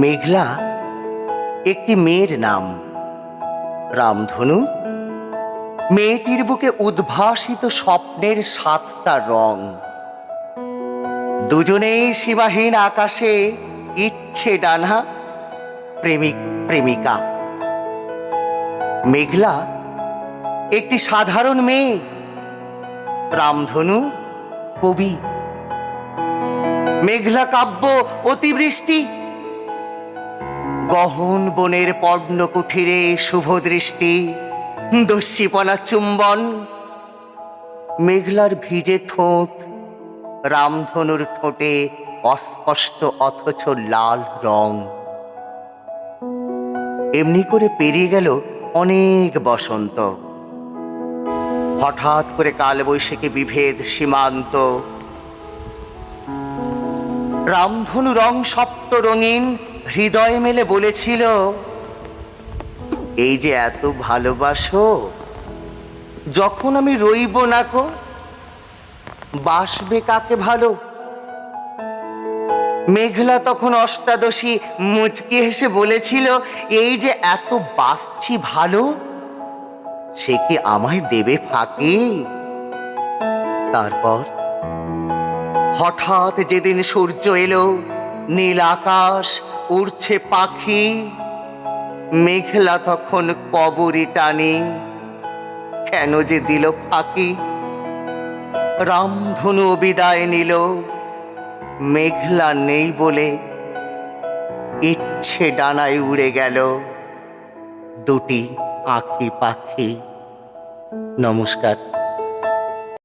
মেঘলা একটি মেয়ের নাম। রামধনু মেয়েটির বুকে উদ্ভাসিত স্বপ্নের 7টা রং। দুজনেই সীমাহীন আকাশে ইচ্ছে ডানা প্রেমিক প্রেমিকা। মেঘলা একটি সাধারণ মেয়ে, রামধনু কবি। মেঘলা কাব্য অতিবৃষ্টি, গহন বনের পর্ণকুঠিরে শুভ দৃষ্টি, দস্যিপনা চুম্বন। মেঘলার ভিজে ঠোঁট, রামধনুর ঠোঁটে অস্পষ্ট অথচ লাল রং। এমনি করে পেরিয়ে গেল অনেক বসন্ত। হঠাৎ করে কালবৈশাখী বিভেদ সীমান্ত। রামধনু রং সপ্ত রঙিন হৃদয় মেলে বলেছিল, এই যে এত ভালোবাসো, যখন আমি রইব নাকো, বাসবে কাকে ভালো? মেঘলা তখন অষ্টাদশী মুচকি হেসে বলেছিল, এই যে এত বাসছি ভালো, সে কি আমায় দেবে ফাঁকি? তারপর হঠাৎ যেদিন সূর্য এলো, নীল আকাশ, উড়ছে পাখি, মেঘলা তখন কবরি টানি কেন যে দিল ফাঁকি। রামধনু বিদায় নিল, মেঘলা নেই বলে ইচ্ছে ডানায় উড়ে গেল দুটি আঁখি পাখি। নমস্কার।